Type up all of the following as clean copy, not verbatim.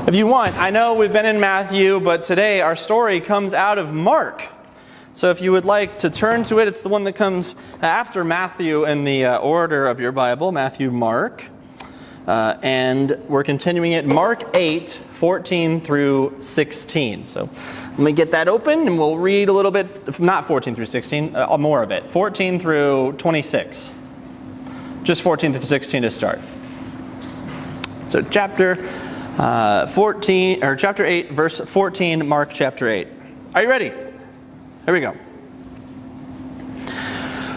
If you want, I know we've been in Matthew, but today our story comes out of Mark. So if you would like to turn to it, it's the one that comes after Matthew in the order of your Bible, Matthew, Mark. And we're continuing it, Mark 8, 14 through 16. So let me get that open and we'll read a little bit, not 14 through 16, more of it, 14 through 26. Just 14 through 16 to start. So chapter 8, verse 14, Mark chapter 8. Are you ready? Here we go.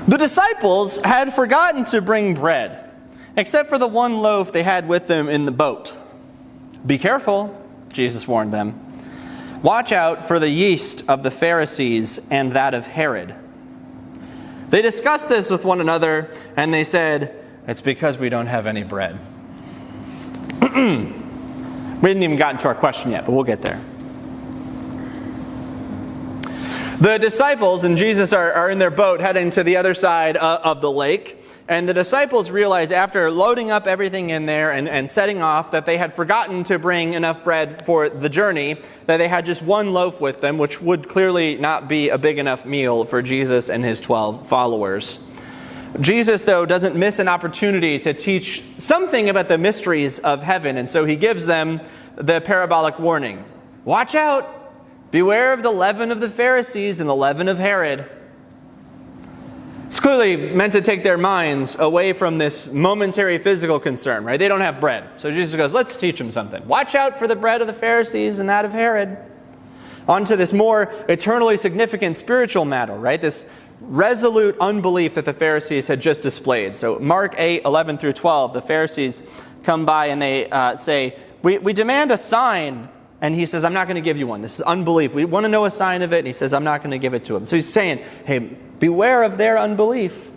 The disciples had forgotten to bring bread, except for the one loaf they had with them in the boat. Be careful, Jesus warned them. Watch out for the yeast of the Pharisees and that of Herod. They discussed this with one another, and they said, "It's because we don't have any bread." We didn't even get into our question yet, but we'll get there. The disciples and Jesus are in their boat heading to the other side of the lake. And the disciples realize after loading up everything in there and setting off that they had forgotten to bring enough bread for the journey, that they had just one loaf with them, which would clearly not be a big enough meal for Jesus and his 12 followers. Jesus, though, doesn't miss an opportunity to teach something about the mysteries of heaven, and so he gives them the parabolic warning. Watch out! Beware of the leaven of the Pharisees and the leaven of Herod. It's clearly meant to take their minds away from this momentary physical concern, right? They don't have bread. So Jesus goes, let's teach them something. Watch out for the bread of the Pharisees and that of Herod. On to this more eternally significant spiritual matter, right? This resolute unbelief that the Pharisees had just displayed. So Mark 8, 11 through 12, the Pharisees come by and they say, we demand a sign. And he says, I'm not going to give you one. This is unbelief. We want to know a sign of it. And he says, I'm not going to give it to them. So he's saying, hey, beware of their unbelief.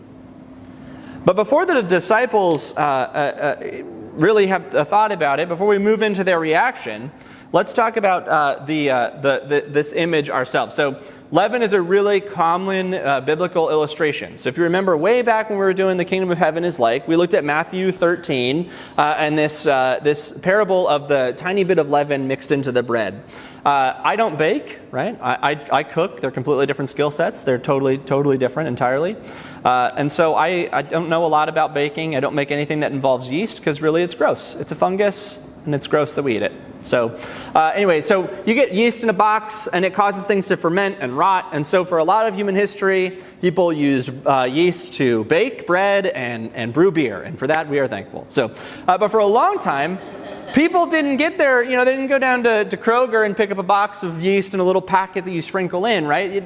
But before the disciples really have thought about it, before we move into their reaction, let's talk about this image ourselves. So leaven is a really common biblical illustration. So if you remember way back when we were doing the Kingdom of Heaven is Like, we looked at Matthew 13 and this parable of the tiny bit of leaven mixed into the bread. I don't bake, right? I cook. They're completely different skill sets. They're totally different entirely. And so I don't know a lot about baking. I don't make anything that involves yeast because really it's gross. It's a fungus. And it's gross that we eat it. So anyway, so you get yeast in a box and it causes things to ferment and rot. And so for a lot of human history, people use yeast to bake bread and brew beer. And for that, we are thankful. So, but for a long time, people didn't get there, they didn't go down to Kroger and pick up a box of yeast in a little packet that you sprinkle in, right?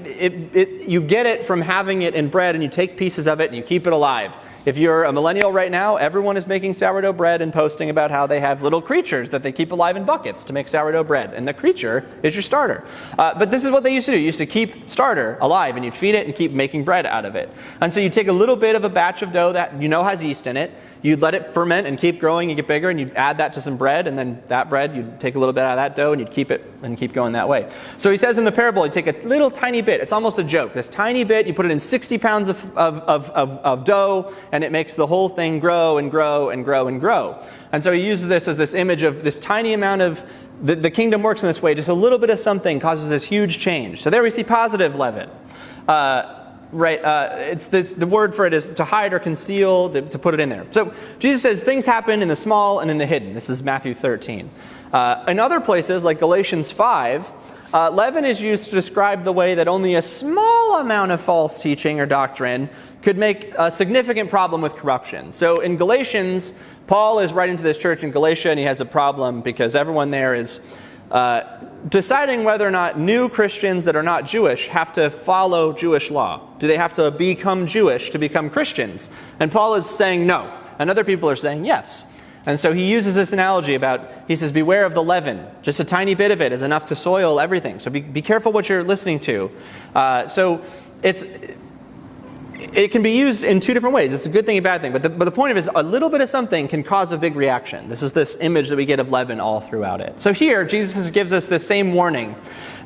You get it from having it in bread and you take pieces of it and you keep it alive. If you're a millennial right now, everyone is making sourdough bread and posting about how they have little creatures that they keep alive in buckets to make sourdough bread. And the creature is your starter. But this is what they used to do. You used to keep starter alive and you'd feed it and keep making bread out of it. And so you take a little bit of a batch of dough that has yeast in it. You'd let it ferment and keep growing and get bigger, and you'd add that to some bread, and then that bread, you'd take a little bit out of that dough, and you'd keep it and keep going that way. So he says in the parable, you take a little tiny bit. It's almost a joke. This tiny bit, you put it in 60 pounds of dough, and it makes the whole thing grow and grow and grow and grow. And so he uses this as this image of this tiny amount of, the kingdom works in this way. Just a little bit of something causes this huge change. So there we see positive leaven. Right, the word for it is to hide or conceal, to put it in there. So Jesus says things happen in the small and in the hidden. This is Matthew 13. In other places, like Galatians 5, leaven is used to describe the way that only a small amount of false teaching or doctrine could make a significant problem with corruption. So in Galatians, Paul is writing to this church in Galatia, and he has a problem because everyone there is deciding whether or not new Christians that are not Jewish have to follow Jewish law. Do they have to become Jewish to become Christians? And Paul is saying no. And other people are saying yes. And so he uses this analogy he says, beware of the leaven. Just a tiny bit of it is enough to soil everything. So be careful what you're listening to. So it can be used in two different ways. It's a good thing and a bad thing. But the point of it is a little bit of something can cause a big reaction. This is this image that we get of leaven all throughout it. So here, Jesus gives us this same warning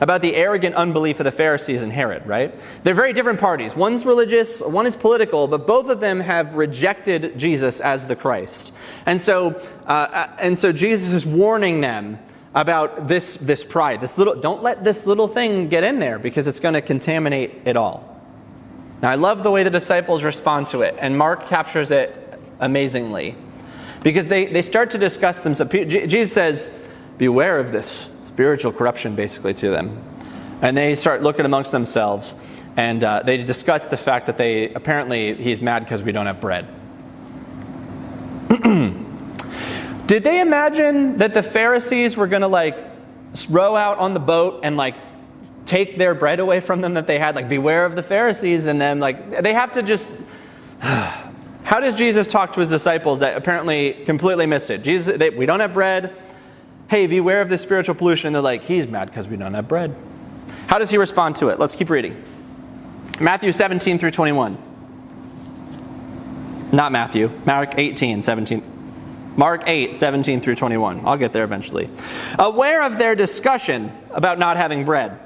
about the arrogant unbelief of the Pharisees and Herod, right? They're very different parties. One's religious, one is political, but both of them have rejected Jesus as the Christ. And so Jesus is warning them about this pride. Don't let this little thing get in there because it's going to contaminate it all. Now, I love the way the disciples respond to it, and Mark captures it amazingly. Because they start to discuss themselves. Jesus says, beware of this spiritual corruption, basically, to them. And they start looking amongst themselves, and they discuss the fact that he's mad because we don't have bread. Did they imagine that the Pharisees were going to row out on the boat and take their bread away from them that they had? Beware of the Pharisees, and then they have to just... How does Jesus talk to his disciples that apparently completely missed it? We don't have bread. Hey, beware of this spiritual pollution. And they're like, he's mad because we don't have bread. How does he respond to it? Let's keep reading. Matthew 17 through 21. Not Matthew. Mark 18, 17. Mark 8, 17 through 21. I'll get there eventually. Aware of their discussion about not having bread,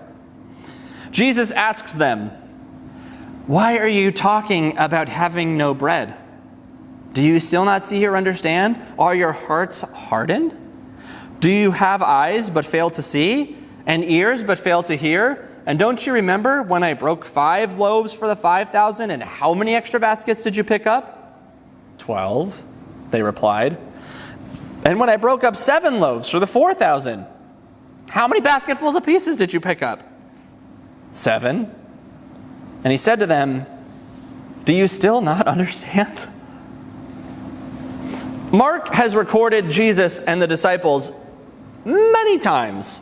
Jesus asks them, why are you talking about having no bread? Do you still not see or understand? Are your hearts hardened? Do you have eyes but fail to see, and ears but fail to hear? And don't you remember when I broke 5 loaves for the 5,000, and how many extra baskets did you pick up? 12, they replied. And when I broke up 7 loaves for the 4,000, how many basketfuls of pieces did you pick up? 7. And he said to them, do you still not understand? Mark has recorded Jesus and the disciples many times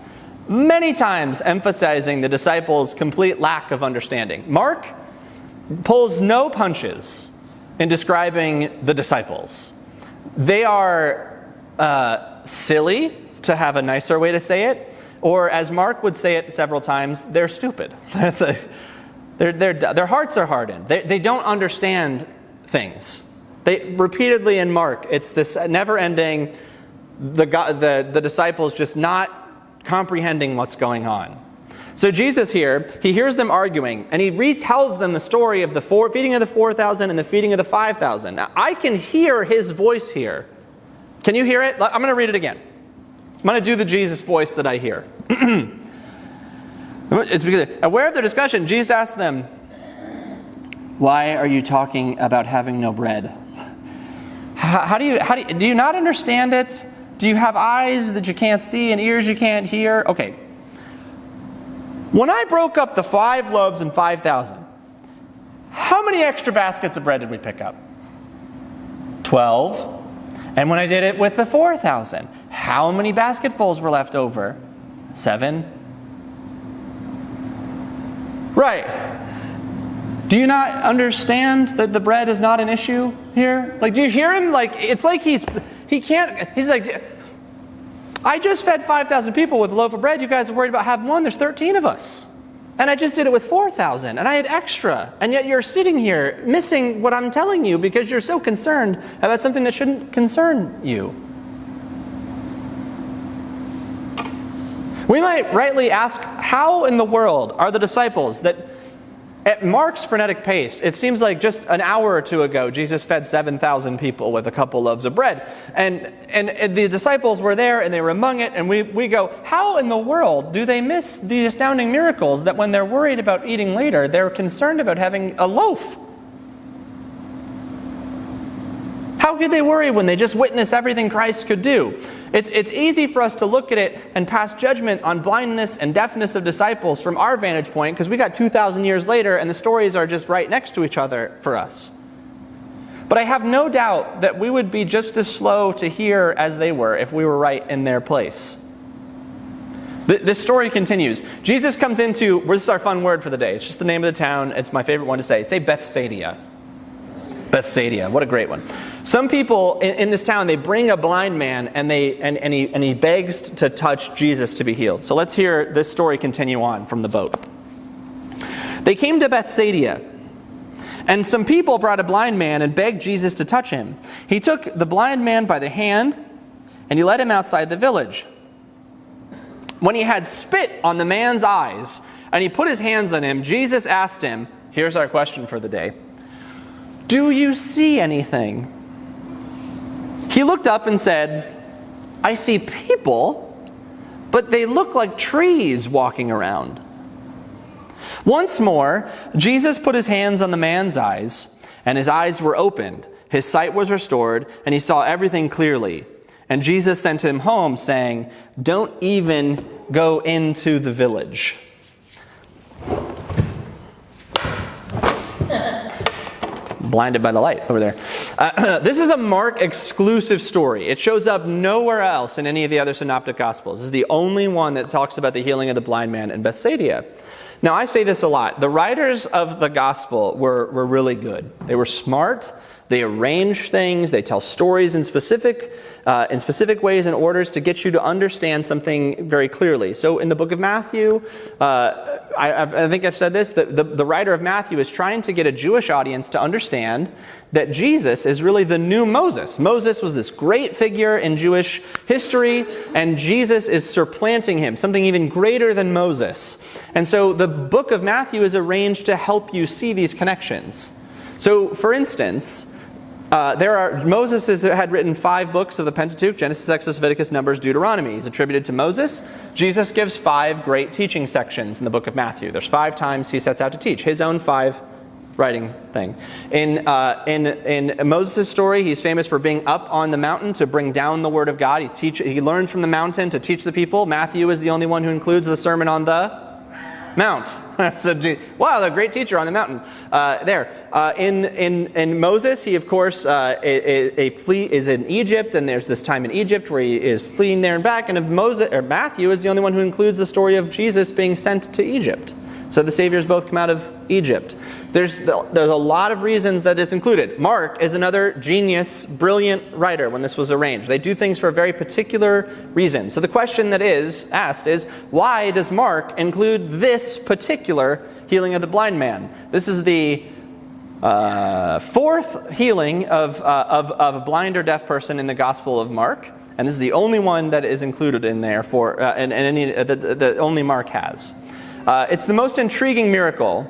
emphasizing the disciples' complete lack of understanding. Mark pulls no punches in describing the disciples. They are silly, to have a nicer way to say it, or as Mark would say it several times, they're stupid. Their hearts are hardened. They don't understand things. They repeatedly in Mark, it's this never-ending, the disciples just not comprehending what's going on. So Jesus here, he hears them arguing, and he retells them the story of the feeding of the 4,000 and the feeding of the 5,000. Now, I can hear his voice here. Can you hear it? I'm going to read it again. I'm going to do the Jesus voice that I hear. It's because, aware of their discussion, Jesus asked them, why are you talking about having no bread? Do you not understand it? Do you have eyes that you can't see and ears you can't hear? Okay. When I broke up the 5 loaves and 5,000, how many extra baskets of bread did we pick up? 12. And when I did it with the 4,000, how many basketfuls were left over? 7. Right. Do you not understand that the bread is not an issue here? Do you hear him? It's like he's like, I just fed 5,000 people with a loaf of bread. You guys are worried about having one. There's 13 of us. And I just did it with 4,000, and I had extra. And yet you're sitting here missing what I'm telling you because you're so concerned about something that shouldn't concern you. We might rightly ask, how in the world are the disciples that at Mark's frenetic pace, it seems like just an hour or two ago, Jesus fed 7,000 people with a couple loaves of bread. And the disciples were there and they were among it, and we go, how in the world do they miss the astounding miracles that when they're worried about eating later, they're concerned about having a loaf? How could they worry when they just witness everything Christ could do? It's easy for us to look at it and pass judgment on blindness and deafness of disciples from our vantage point because we got 2,000 years later and the stories are just right next to each other for us. But I have no doubt that we would be just as slow to hear as they were if we were right in their place. This story continues. Jesus comes into, this is our fun word for the day. It's just the name of the town. It's my favorite one to say. Say Bethsaida. Bethsaida, what a great one. Some people in this town, they bring a blind man and he begs to touch Jesus to be healed. So let's hear this story continue on from the boat. They came to Bethsaida, and some people brought a blind man and begged Jesus to touch him. He took the blind man by the hand and he led him outside the village. When he had spit on the man's eyes and he put his hands on him, Jesus asked him, here's our question for the day, do you see anything? He looked up and said, I see people, but they look like trees walking around. Once more, Jesus put his hands on the man's eyes, and his eyes were opened. His sight was restored, and he saw everything clearly. And Jesus sent him home, saying, "Don't even go into the village." Blinded by the light over there. This is a Mark exclusive story. It shows up nowhere else in any of the other synoptic gospels. This is the only one that talks about the healing of the blind man in Bethsaida. Now, I say this a lot. The writers of the gospel were really good. They were smart. They arrange things. They tell stories in specific ways and orders to get you to understand something very clearly. So in the book of Matthew, I think I've said this, the writer of Matthew is trying to get a Jewish audience to understand that Jesus is really the new Moses. Moses was this great figure in Jewish history, and Jesus is supplanting him, something even greater than Moses. And so the book of Matthew is arranged to help you see these connections. So, for instance, Moses had written 5 books of the Pentateuch: Genesis, Exodus, Leviticus, Numbers, Deuteronomy. He's attributed to Moses. Jesus gives 5 great teaching sections in the book of Matthew. There's 5 times he sets out to teach his own 5 writing thing. In Moses' story, he's famous for being up on the mountain to bring down the word of God. He learns from the mountain to teach the people. Matthew is the only one who includes the Sermon on the Mount. So, wow, the great teacher on the mountain. In Moses, he of course is in Egypt, and there's this time in Egypt where he is fleeing there and back. And Matthew is the only one who includes the story of Jesus being sent to Egypt. So the Saviors both come out of Egypt. There's a lot of reasons that it's included. Mark is another genius, brilliant writer when this was arranged. They do things for a very particular reason. So the question that is asked is, why does Mark include this particular healing of the blind man? This is the 4th healing of a blind or deaf person in the Gospel of Mark. And this is the only one that is included in there that only Mark has. It's the most intriguing miracle,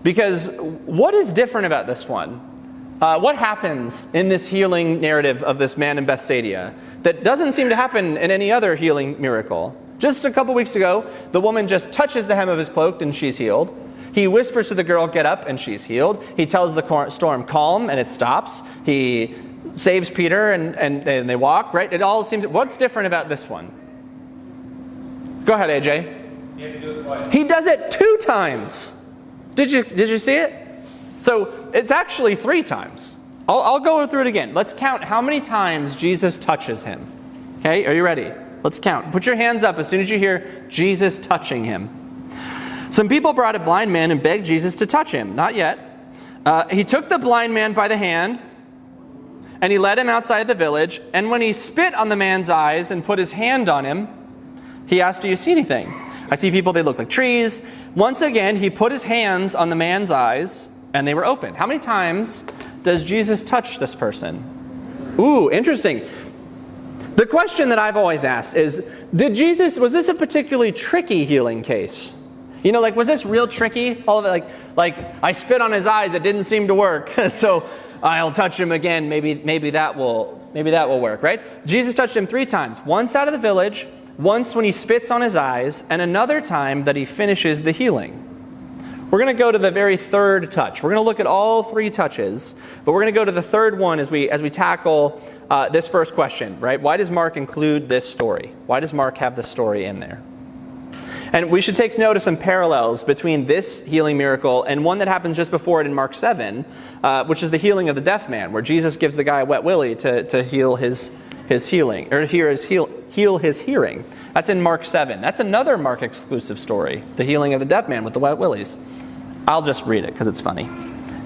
because what is different about this one? What happens in this healing narrative of this man in Bethsaida that doesn't seem to happen in any other healing miracle? Just a couple weeks ago, the woman just touches the hem of his cloak and she's healed. He whispers to the girl, "Get up," and she's healed. He tells the storm, "Calm," and it stops. He saves Peter and they walk, right? It all seems... What's different about this one? Go ahead, AJ. You have to do it twice. He does it 2 times. Did you see it? So it's actually 3 times. I'll go through it again. Let's count how many times Jesus touches him. Okay, are you ready? Let's count. Put your hands up as soon as you hear Jesus touching him. Some people brought a blind man and begged Jesus to touch him. Not yet. He took the blind man by the hand, and he led him outside the village. And when he spit on the man's eyes and put his hand on him, he asked, "Do you see anything?" "I see people, they look like trees." Once again, he put his hands on the man's eyes, and they were open. How many times does Jesus touch this person? Ooh, interesting. The question that I've always asked is, was this a particularly tricky healing case? You know, like, was this real tricky? All of it, like I spit on his eyes, it didn't seem to work, so I'll touch him again. Maybe that will work, right? Jesus touched him 3 times. Once out of the village, once when he spits on his eyes, and another time that he finishes the healing. We're going to go to the very 3rd touch. We're going to look at all 3 touches, but we're going to go to the 3rd one as we tackle this first question, right? Why does Mark include this story? Why does Mark have this story in there? And we should take note of some parallels between this healing miracle and one that happens just before it in Mark 7, which is the healing of the deaf man, where Jesus gives the guy a wet willy to heal his healing, or heal his hearing. That's in Mark 7. That's another Mark exclusive story, the healing of the deaf man with the wet willies. I'll just read it because it's funny.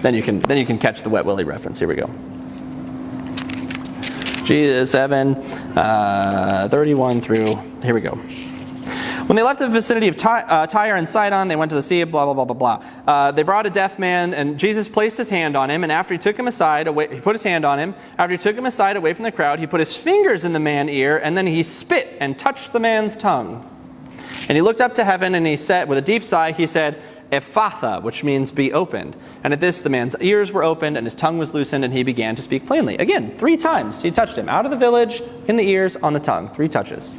Then you can catch the wet willy reference. Here we go. Jesus 7, 31 through, here we go. When they left the vicinity of Tyre and Sidon, they went to the sea, blah, blah, blah, blah, blah. They brought a deaf man, and Jesus placed his hand on him, and after he took him aside, he put his hand on him. After he took him aside away from the crowd, he put his fingers in the man's ear, and then he spit and touched the man's tongue. And he looked up to heaven, and he said, with a deep sigh, he said, "Ephphatha," which means be opened. And at this, the man's ears were opened, and his tongue was loosened, and he began to speak plainly. Again, 3 times he touched him. Out of the village, in the ears, on the tongue. 3 touches.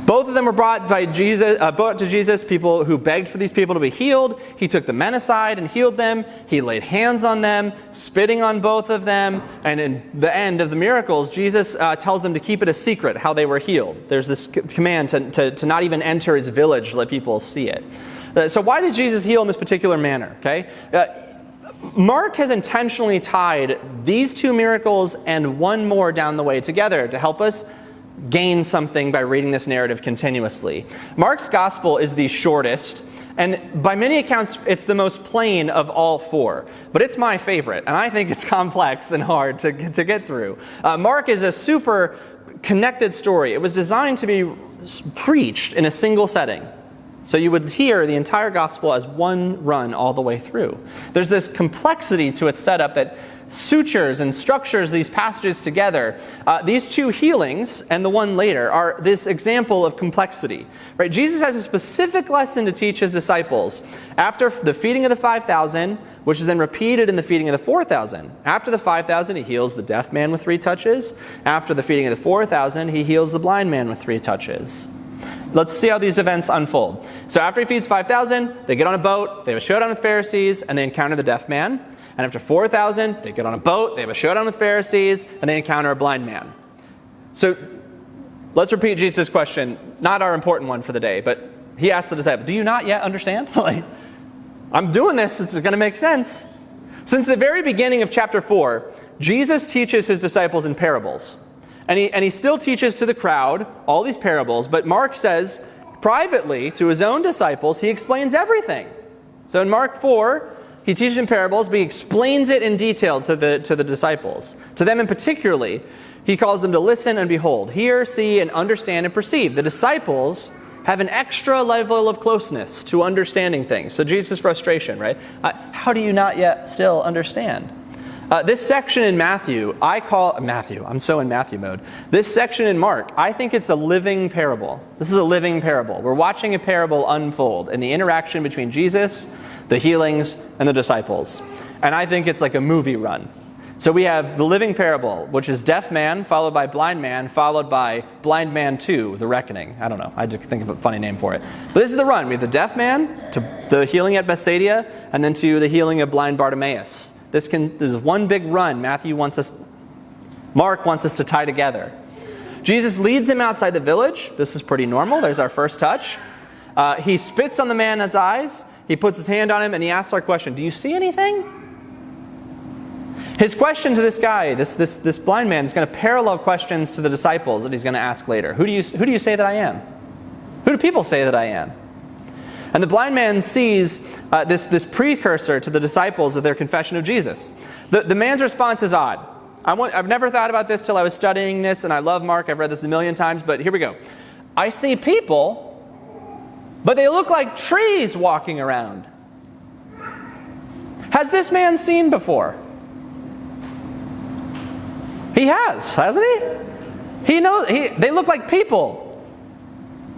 Both of them were brought to Jesus, people who begged for these people to be healed. He took the men aside and healed them. He laid hands on them, spitting on both of them. And in the end of the miracles, Jesus tells them to keep it a secret how they were healed. There's this command to not even enter his village to let people see it. So why did Jesus heal in this particular manner? Okay, Mark has intentionally tied these two miracles and one more down the way together to help us gain something by reading this narrative continuously. Mark's gospel is the shortest, and by many accounts, it's the most plain of all four. But it's my favorite, and I think it's complex and hard to get through. Mark is a super connected story. It was designed to be preached in a single setting. So you would hear the entire gospel as one run all the way through. There's this complexity to its setup that sutures and structures these passages together. These two healings and the one later are this example of complexity. Right? Jesus has a specific lesson to teach his disciples after the feeding of the 5,000, which is then repeated in the feeding of the 4,000. After the 5,000, he heals the deaf man with 3 touches. After the feeding of the 4,000, he heals the blind man with 3 touches. Let's see how these events unfold. So after he feeds 5,000, they get on a boat, they have a showdown with Pharisees, and they encounter the deaf man. And after 4,000, they get on a boat, they have a showdown with Pharisees, and they encounter a blind man. So let's repeat Jesus' question, not our important one for the day, but he asked the disciples, do you not yet understand? I'm doing this, it's going to make sense. Since the very beginning of chapter 4, Jesus teaches his disciples in parables. And he still teaches to the crowd all these parables, but Mark says privately to his own disciples, he explains everything. So in Mark 4, he teaches in parables, but he explains it in detail to the disciples. To them in particularly, he calls them to listen and behold, hear, see, and understand and perceive. The disciples have an extra level of closeness to understanding things. So Jesus' frustration, right? How do you not yet still understand? This section in Matthew, I'm so in Matthew mode. This section in Mark, I think it's a living parable. This is a living parable. We're watching a parable unfold in the interaction between Jesus, the healings, and the disciples. And I think it's like a movie run. So we have the living parable, which is deaf man, followed by blind man, followed by blind man 2, the reckoning. I don't know. I just think of a funny name for it. But this is the run. We have the deaf man, to the healing at Bethsaida, and then to the healing of blind Bartimaeus. This is one big run Mark wants us to tie together. Jesus leads him outside the village. This is pretty normal. There's our first touch. He spits on the man's eyes. He puts his hand on him and he asks our question, do you see anything? His question to this guy, this blind man, is going to parallel questions to the disciples that he's going to ask later. Who do you say that I am? Who do people say that I am? And the blind man sees this precursor to the disciples of their confession of Jesus. The man's response is odd. I've never thought about this till I was studying this, and I love Mark. I've read this a million times, but here we go. I see people, but they look like trees walking around. Has this man seen before? He has, hasn't he? He knows. They look like people.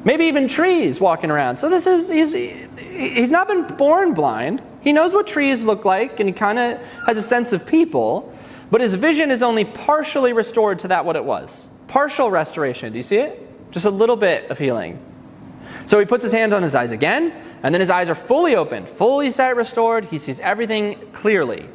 Maybe even trees walking around. So he's not been born blind. He knows what trees look like, and he kind of has a sense of people. But his vision is only partially restored to that what it was. Partial restoration. Do you see it? Just a little bit of healing. So he puts his hand on his eyes again, and then his eyes are fully opened, fully sight restored. He sees everything clearly.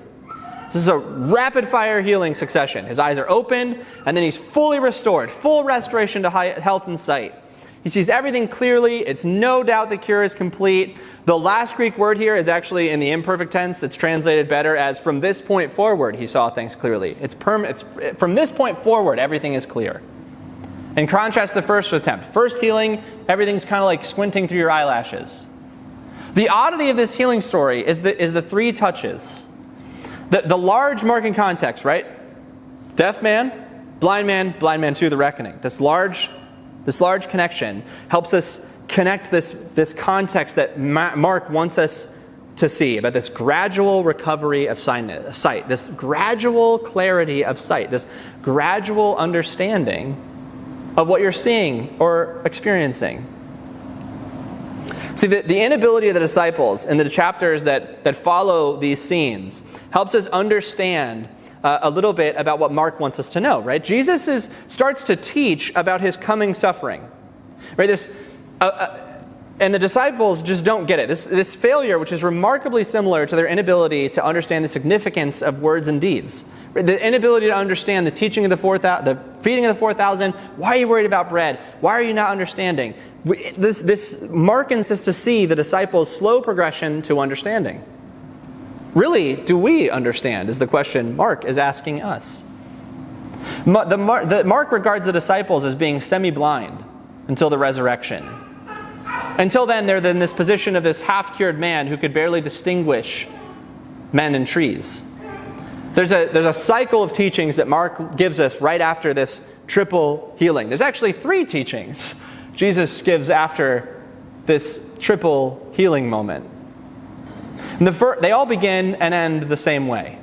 This is a rapid-fire healing succession. His eyes are opened, and then he's fully restored. Full restoration to health and sight. He sees everything clearly. It's no doubt the cure is complete. The last Greek word here is actually in the imperfect tense. It's translated better as from this point forward, he saw things clearly. It's from this point forward, everything is clear. In contrast to the first attempt. First healing, everything's kind of like squinting through your eyelashes. The oddity of this healing story is the 3 touches. The large marking context, right? Deaf man, blind man 2, the reckoning. This large connection helps us connect this context that Mark wants us to see about this gradual recovery of sight, this gradual clarity of sight, this gradual understanding of what you're seeing or experiencing. See, the inability of the disciples in the chapters that follow these scenes helps us understand a little bit about what Mark wants us to know, right? Jesus starts to teach about his coming suffering. Right? And the disciples just don't get it. This failure, which is remarkably similar to their inability to understand the significance of words and deeds. The inability to understand the teaching of the feeding of the 4,000. Why are you worried about bread? Why are you not understanding? This markens us to see the disciples' slow progression to understanding. Really, do we understand, is the question Mark is asking us. Mark regards the disciples as being semi-blind until the resurrection. Until then, they're in this position of this half-cured man who could barely distinguish men and trees. There's a cycle of teachings that Mark gives us right after this triple healing. There's actually 3 teachings Jesus gives after this triple healing moment. And they all begin and end the same way.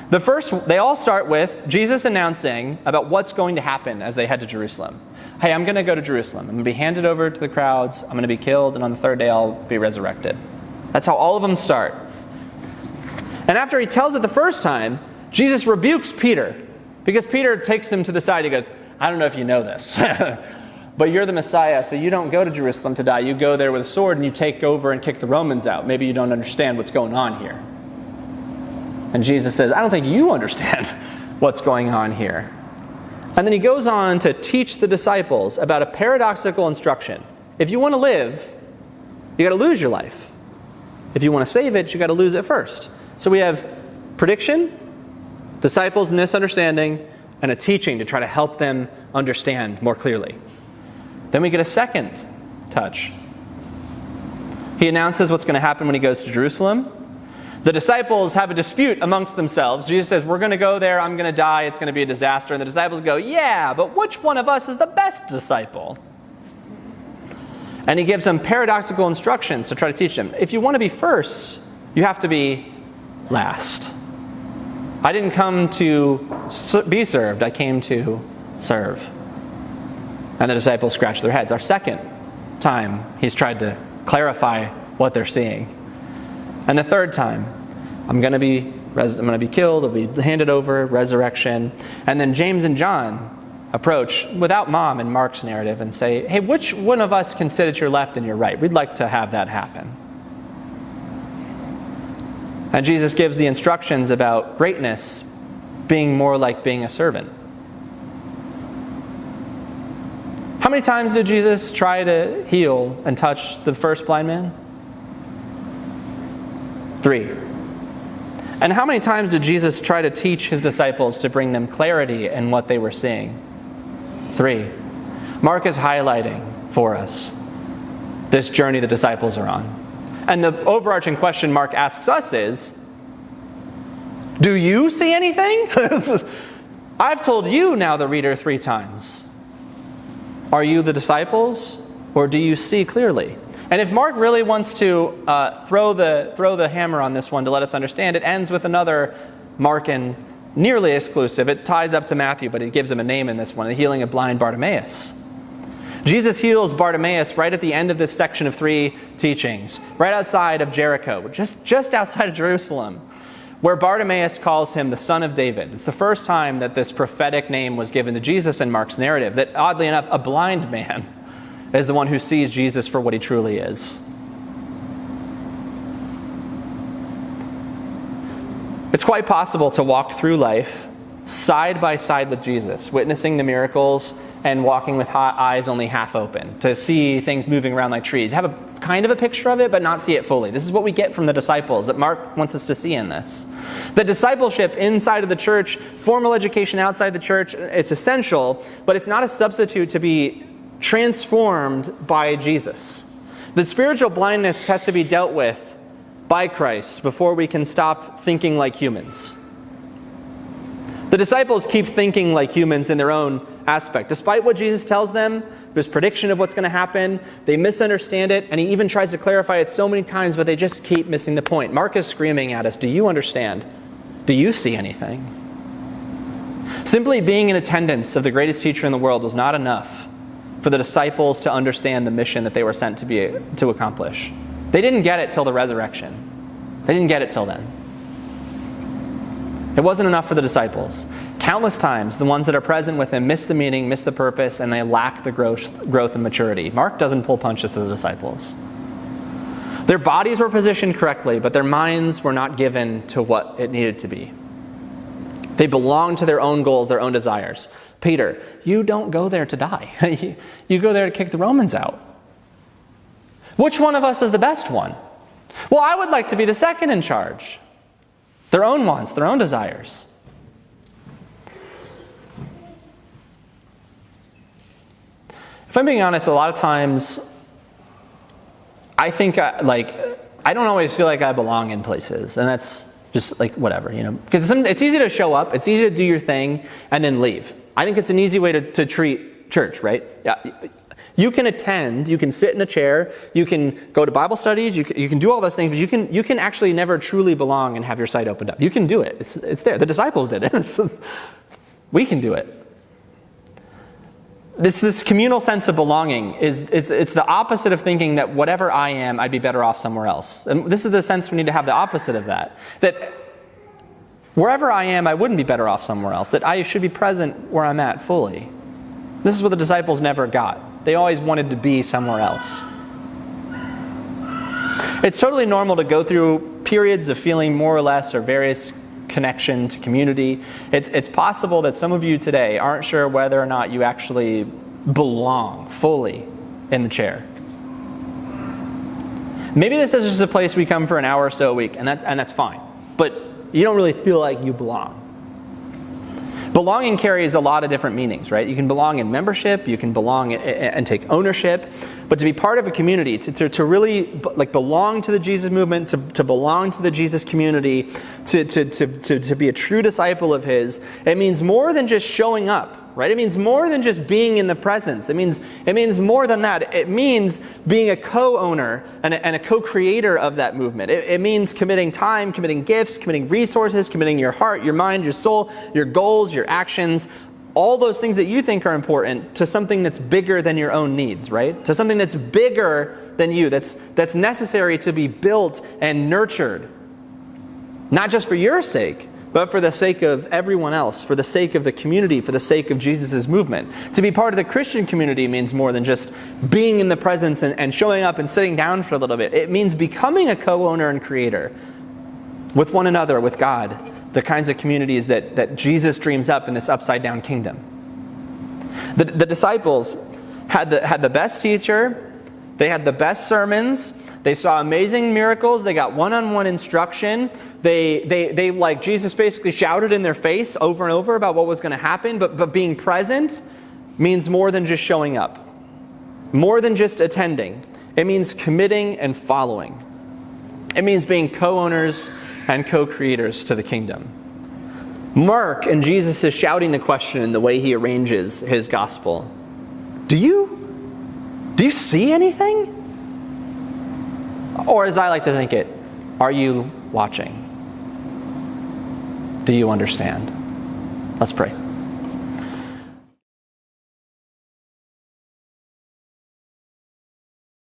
They all start with Jesus announcing about what's going to happen as they head to Jerusalem. Hey, I'm going to go to Jerusalem. I'm going to be handed over to the crowds. I'm going to be killed, and on the 3rd day I'll be resurrected. That's how all of them start. And after he tells it the first time, Jesus rebukes Peter, because Peter takes him to the side. He goes, I don't know if you know this, but you're the Messiah, so you don't go to Jerusalem to die. You go there with a sword and you take over and kick the Romans out. Maybe you don't understand what's going on here. And Jesus says, I don't think you understand what's going on here. And then he goes on to teach the disciples about a paradoxical instruction. If you want to live, you got to lose your life. If you want to save it, you got to lose it first. So we have prediction, disciples' misunderstanding, and a teaching to try to help them understand more clearly. Then we get a second touch. He announces what's going to happen when he goes to Jerusalem. The disciples have a dispute amongst themselves. Jesus says, we're going to go there, I'm going to die, it's going to be a disaster. And the disciples go, yeah, but which one of us is the best disciple? And he gives them paradoxical instructions to try to teach them. If you want to be first, you have to be last. I didn't come to be served, I came to serve. And the disciples scratch their heads. Our second time he's tried to clarify what they're seeing. And the third time, I'm going to be killed, I'll be handed over, resurrection. And then James and John approach without mom in Mark's narrative and say, hey, which one of us can sit at your left and your right? We'd like to have that happen. And Jesus gives the instructions about greatness being more like being a servant. How many times did Jesus try to heal and touch the first blind man? 3. And how many times did Jesus try to teach his disciples to bring them clarity in what they were seeing? 3. Mark is highlighting for us this journey the disciples are on. And the overarching question Mark asks us is, do you see anything? I've told you now, the reader, 3 times. Are you the disciples, or do you see clearly? And if Mark really wants to throw the hammer on this one to let us understand, it ends with another Markan, nearly exclusive. It ties up to Matthew, but it gives him a name in this one, the healing of blind Bartimaeus. Jesus heals Bartimaeus right at the end of this section of 3 teachings, right outside of Jericho, just outside of Jerusalem, where Bartimaeus calls him the son of David. It's the first time that this prophetic name was given to Jesus in Mark's narrative, that oddly enough, a blind man is the one who sees Jesus for what he truly is. It's quite possible to walk through life side by side with Jesus, witnessing the miracles and walking with eyes only half open, to see things moving around like trees. Have a kind of a picture of it, but not see it fully. This is what we get from the disciples that Mark wants us to see in this. The discipleship inside of the church, formal education outside the church, it's essential, but it's not a substitute to be transformed by Jesus. The spiritual blindness has to be dealt with by Christ before we can stop thinking like humans. The disciples keep thinking like humans in their own aspect. Despite what Jesus tells them, his prediction of what's going to happen, they misunderstand it, and he even tries to clarify it so many times, but they just keep missing the point. Mark is screaming at us, do you understand? Do you see anything? Simply being in attendance of the greatest teacher in the world was not enough for the disciples to understand the mission that they were sent to accomplish. They didn't get it till the resurrection. They didn't get it till then. It wasn't enough for the disciples. Countless times, the ones that are present with him miss the meaning, miss the purpose, and they lack the growth and maturity. Mark doesn't pull punches to the disciples. Their bodies were positioned correctly, but their minds were not given to what it needed to be. They belonged to their own goals, their own desires. Peter, you don't go there to die. You go there to kick the Romans out. Which one of us is the best one? Well, I would like to be the second in charge. Their own wants, their own desires. If I'm being honest, a lot of times I think I don't always feel like I belong in places, and that's just like whatever, because it's easy to show up, it's easy to do your thing and then leave. I think it's an easy way to treat church, right? Yeah, you can attend, you can sit in a chair, you can go to Bible studies, you can do all those things, but you can actually never truly belong and have your sight opened up. You can do it. It's there. The disciples did it. We can do it. This communal sense of belonging it's the opposite of thinking that whatever I am, I'd be better off somewhere else. And this is the sense we need to have the opposite of that. That wherever I am, I wouldn't be better off somewhere else. That I should be present where I'm at fully. This is what the disciples never got. They always wanted to be somewhere else. It's totally normal to go through periods of feeling more or less or various connection to community. It's possible that some of you today aren't sure whether or not you actually belong fully in the chair. Maybe this is just a place we come for an hour or so a week, and that's fine. But you don't really feel like you belong. Belonging carries a lot of different meanings, right? You can belong in membership, you can belong and take ownership, but to be part of a community, to really belong to the Jesus movement, to belong to the Jesus community, to be a true disciple of his, it means more than just showing up, right? It means more than just being in the presence. It means more than that. It means being a co-owner and a co-creator of that movement. It means committing time, committing gifts, committing resources, committing your heart, your mind, your soul, your goals, your actions, all those things that you think are important to something that's bigger than your own needs, right? To something that's bigger than you, that's necessary to be built and nurtured. Not just for your sake, but for the sake of everyone else, for the sake of the community, for the sake of Jesus' movement. To be part of the Christian community means more than just being in the presence and showing up and sitting down for a little bit. It means becoming a co-owner and creator with one another, with God, the kinds of communities that Jesus dreams up in this upside-down kingdom. The disciples had the best teacher, they had the best sermons, they saw amazing miracles, they got one-on-one instruction, they like Jesus basically shouted in their face over and over about what was going to happen, but being present means more than just showing up, more than just attending. It means committing and following. It means being co-owners and co-creators to the kingdom. Mark and Jesus is shouting the question in the way he arranges his gospel. Do you see anything? Or as I like to think it, are you watching? Do you understand? Let's pray.